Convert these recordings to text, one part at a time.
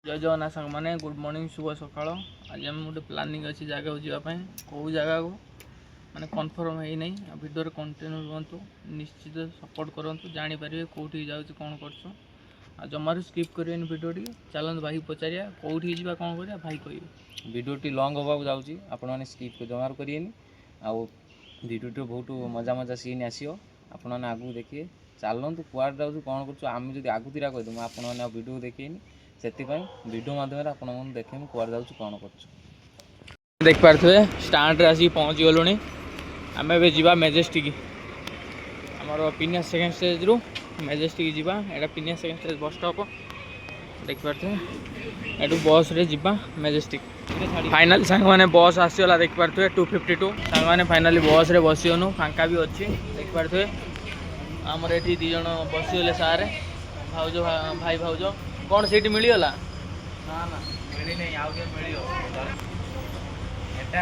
जय जगन्नाथ सांग मैंने गुड मॉर्निंग शुभ सकाल। आज आम गोटे प्लानिंग अच्छी जगह जावाई कौ जगह को मैंने कन्फर्म है नहीं वीडियो कंटिन्यू रुहतु निश्चित सपोर्ट करूँ जापर कौटी जाऊँ कौन कर जमार स्किप करें वीडियो टी चलते भाई पचारिया कौटी जा कौन कर भाई कह वीडियो लंग होगा जाऊँगी आपण मैंने स्किप जमार करेनि वीडियो बहुत मजा मजा सीन आसो आपण मैंने आगू देखिए चलतु कुआड़ जाऊँ कौन करम जब आगुतीरा कहीदेमु आपण मैंने वीडियो देखेनि से वीडियो माध्यम आप देखे कुआड़ जाऊँ कौन कर देख पारे स्टाण्ड आसिक पहुँची गलुणी आम ए जा मेजेस्टिक आमर पिनिया सेकेंड स्टेज रू मेजेस्टिक जावा यहाँ पिनिया सेकेंड स्टेज बस स्टॉप देख पारे एटू बस रे जा मेजेस्टिक फाइनाल सांग मैंने बस आसीगला देख पारे 252 सांग मैंने फाइनाली बस रे बसीगनु फांका भी अच्छी देख पारे आमर ये दिज बसीगले सारे भाउज भाई भाउज कौन सीट मिलगला ना ना मिलनी आउ मिल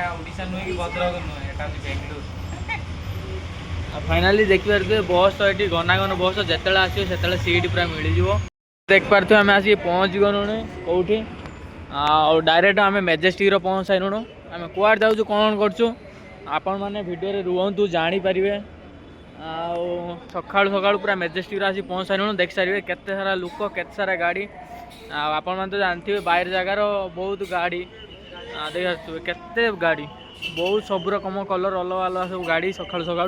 ओडिशा नुहे कि भद्रक नुहे बेंगलोर फाइनाली देखिए बस तो ये घनाघन बस जिते आसो से सीट पूरा मिल देख पारे आम आसिक पहुँच गलुणी कौटी डायरेक्ट आम मेजेस्टिक पहुँच सारूँ आम कुआड़ जाऊँ कौन करूँ आपण मैंने वीडियो रुहतु जापर सका सका पूरा मेजेस्टिक आसी पहुँच सारूँ देख सारे केते सारा लोक केते सारा गाड़ी आपण मैंने तो जानते बाहर जगार बहुत गाड़ी देख पारे केते गाड़ी बहुत सब रकम कलर अलग अलग सब गाड़ी सका सका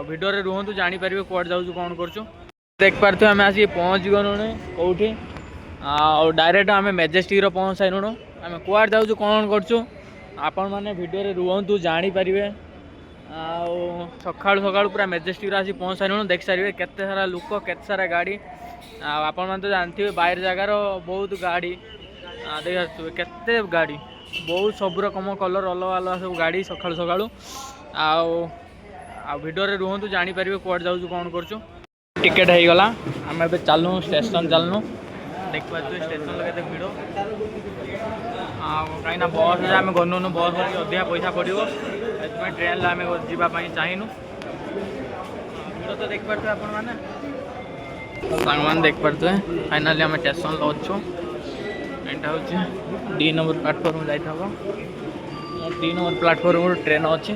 वीडियो रुहतु जापर कुआड़ जाऊँ कौन करूँ देख पारे आम आसिक पहुँच गलुणी कौटी डायरेक्ट आम मेजेस्टिक पहुँच सारूँ आम कुआड़ जाऊँ कौन करूँ आपण मैंने वीडियो रुहतु जापर सका सका पूरा मेजेस्टिक आसी पहुँच सारूँ देख सारे केते सारा लोक केते सारा गाड़ी आपण मैंने तो जानते बाहर जगार बहुत गाड़ी देख पारे केते गाड़ी बहुत सब रकम कलर अलग अलग सब गाड़ी सका सका वीडियो रुहतु जापर कुआड़ जाऊँ कौन करूँ टिकेट हो गला आम ए चलू स्टेशन चलनु देख पारे स्टेशन के भिड़ कहीं बस आम गनुन बस अधिका पैसा पड़ो ट्रेन आम जावाई चाहनु भिड़ तो देख पारे आपण मैंने सांग देख पारे फाइनाली आम स्टेशन अच्छु यहाँ हूँ डी नंबर प्लाटफर्म जाइए 3 नंबर प्लाटफर्म ट्रेन अच्छी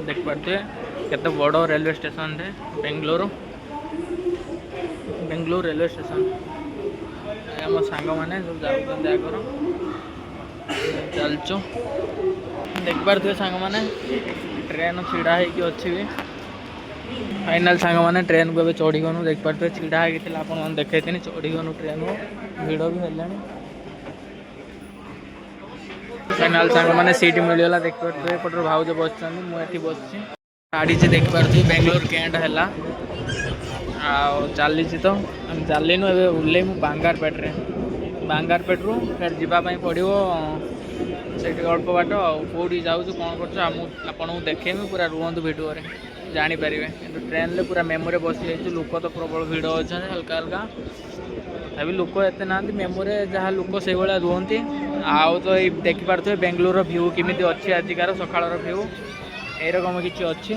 देख पारे केते बड़ रेलवे स्टेशन रे बेंगलोर रेलवे स्टेशन आम सांग मैंने सब जाऊँ आगर चलचु देख पारे सांग मैंने ट्रेन छिड़ा होगी अच्छी भी फाइनाल सांग मैंने ट्रेन को चढ़ीगनु देख पारे छिड़ा होगी देखे चढ़ीगनु ट्रेन को भिड़ भी है फाइनाल सांग मैंने सीट मिलगला देख पारे एपटर भाउज बस मुझे बस गाड़ी से देख पारे बेंगलोर कैंट है चली तो चलनु ए ओल्ल बांगारपेट रू फिर जावाई पड़ो से अल्प बाट कौटी जाऊँ कौन कर देखेमी पूरा रुहतु वीडियो जापर ट्रेन रे पूरा मेमोरी बसी जाइए लोक तो प्रबल भिड़ अच्छा हल्का हल्का तभी लोक एत ना मेमोरी जहाँ लोक से भाया रुहति आउ तो ये देखिपे बेंगलोर भ्यू केमी अच्छी आजिकार सकाळ भ्यू एरकम किसी अच्छी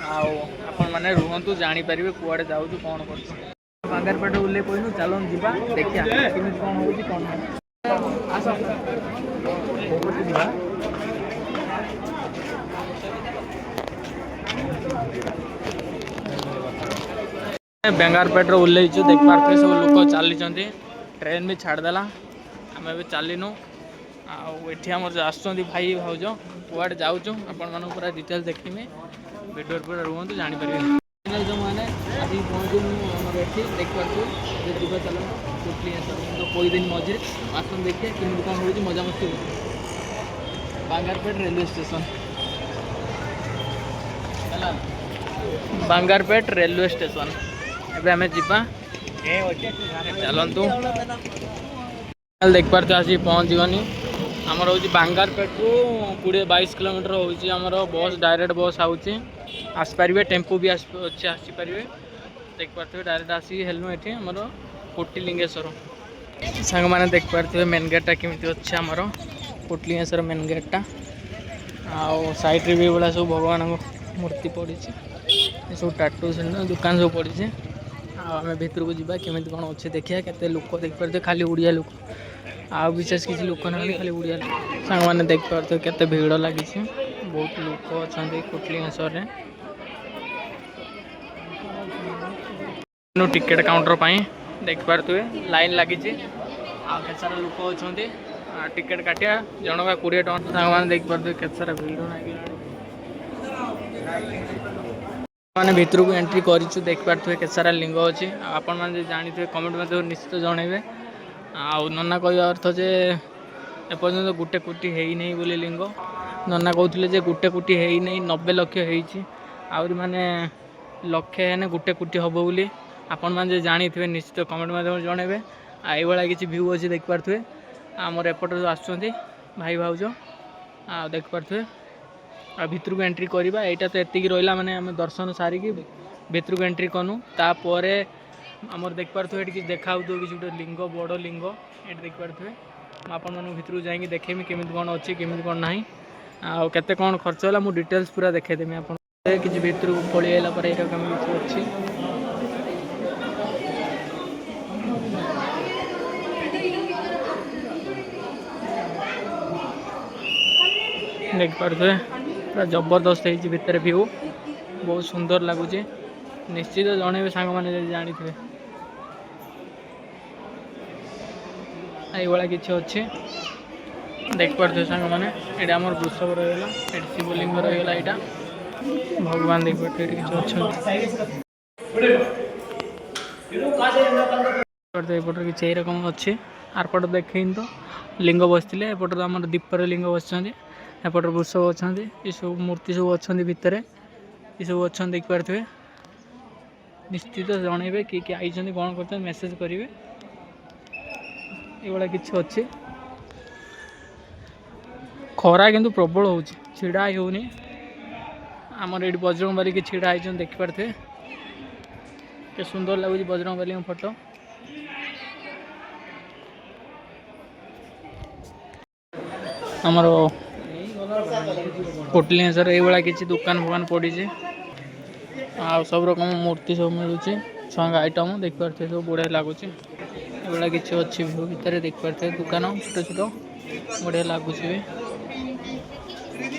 आपण मैंने रुहतु जापर कुआड़े जाऊँ कौन कर बांगारपेट ओल्ले कहनु चलो जा देखिया केमी कौन होगी कौन बेंगारपेट ओल्लैचु देख पारे सब लोक चली ट्रेन भी छाड़देला आम ए चलनु आम आस भाई भाउज कुआड़े जाऊँ आपण मैं पूरा डिटेल्स देखी वीडियो पूरा रुहतु जापर जो मैंने आज पहुँचू ये देख पारे जीवा चल तो कोई दिन मझे आसन देखिए कि कौन हो मजा मस्ती बांगारपेट रेलवे स्टेशन बांगारपेट रेलवे स्टेशन एवं आम जा चलतु देख पारे आसिक पहुँच गनी आमर हूँ बांगारपेट रू 20-22 किलोमीटर होमर बस डायरेक्ट बस आसपारे टेम्पो भी आसपारे देख पारे डायरेक्ट आसिक हेलु ये आमर कोटिलिंगेश्वर सांग मैंने देख पारे मेन गेटा केमी अच्छे आमर कोटिलिंगेश्वर मेन गेटा साइड भी भाया सब भगवान मूर्ति पड़ी सब टाटू दुकान सब पड़ी आम भितर को जावा केमी कौन अच्छे देखिए केते लोक देखिए खाली उड़िया लोक आ विशेष किसी लोक ना खाली उड़िया सांग मैंने देखिए केते भीड़ लगी बहुत लोक अच्छा कोटलिंगेश्वर टिकेट काउंटर देख पारे लाइन लगी आते सारा लोक अच्छा टिकेट काटिया जनका 20 टଙ୍କା सांग मैंने देख पारे केते सारा भीड़ लगी मैंने भितर को एंट्री करूँ देख पारे केते सारा लिंग अच्छी आपण मैंने जानी थे कमेंट में निश्चित जनइबे आ नना कह अर्थ जे एपर्तंत गोटे कोटी है नहीं बोली लिंग नना कहते जे गोटे कोटी है नहीं 90 लक्ष होरी माने लक्षे है गोटे कोटी हम बोली आपण मैंने जानी थे निश्चित कमेंट में जनइबे आई किसी भ्यू अच्छी देख पारे आमर एपट आसुँच भाई भाउज आ देख पारे आ भितर को एंट्री करवा यहाँ तो एति रहा माने आम दर्शन सारिकी भितर को एंट्री कनु तापर आमर देख पारे ये देखा किसी गोटे लिंग बड़ लिंग ये देख पारे आपण मन भितर को जाकि देखेमी केमी कौन अच्छी केमी कौन ना आते कौन खर्च है मुझे डिटेल्स पूरा देखदेमी आप किसी भितर को पलि आला पर यहाँ कमी अच्छी देख पारे पूरा जबरदस्त है भितर व्यू बहुत सुंदर लगुच निश्चित जनइबे सांग मैंने जानी थे ये किसी अच्छे देख पारे सांग मैंने ये आम वृषभ रहीगला ये शिवलिंग रहीगला यहाँ भगवान देख पारे किसी एपटर किसी रकम अच्छे आरपट देखे तो लिंग बसते एपटर आम दीपर लिंग बस एपट वृषभ अच्छा ये सब मूर्ति सब अच्छा भितर ये सब अच्छा देख पारे निश्चित जनइबे किए आई कौन कर मेसेज करेंगे ये किसी अच्छे खरा किंतु प्रबल हो छिड़ा होनी आमर ये बजरंग बाली की छिड़ा होती देख पारे के सुंदर लगुच बजरंग बाली फोटो आमर कोटलिंगेश्वर ये किसी दुकान फुकान पड़ी आ सब रकम मूर्ति सब मिलूँ छुआ आइटम देख पारे सब बढ़िया लगुच ये किसी अच्छी व्यू भितर देख पारे दुकान छोट छोट बढ़िया लगुच भी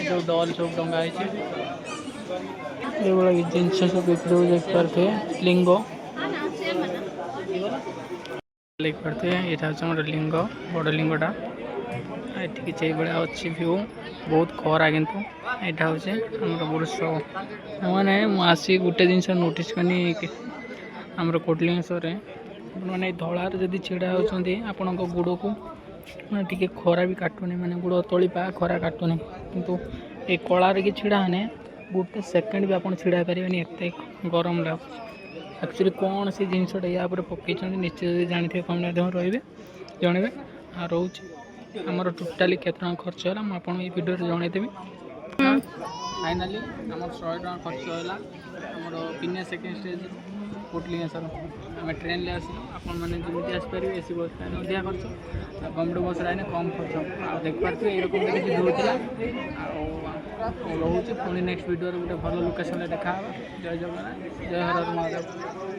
सब डल सब टंगा ये जिनस सब बिक्री देख पारे लिंग देख पारे यहाँ लिंग बड़ लिंगटा ये किसी अच्छी व्यू बहुत खरा किंतु यहाँ हूँ वृषभ मैंने आसी गोटे जिन नोटिस कनी आमर कोटलिंगेश्वर मैंने धलार जदि छिड़ा होती आपण गोड़ को मैंने टी खरा भी काटुनी मैंने गोड़ तली पा खरा काटुनी किंतु ये कलार की छिड़ा ने गोटे सेकेंड भी आप छिड़ा पारे एत गरम लगे एक्चुअली कौन सी जिनसा या पकई निश्चित जानी थे कम रे जनइबे आ रोच आमर टोटाली केत खर्च है मुझे ये भिडियो जनईदेवी फाइनाली आम 100 टଙ୍କା खर्च है आमर पिनिया सेकेंड स्टेज कोटलिंगेश्वर आम ट्रेन ले आसलु आपण मैंने जमी आसपारे एसी बस अधिका खर्च गवर्नमेंट बस आने कम खर्च आ देख पारे ये रकम किसी दूर रोचे पुणी नेक्स्ट वीडियो गोटे भल लोकेशन देखा जय जगन्नाथ जय हर महादेव।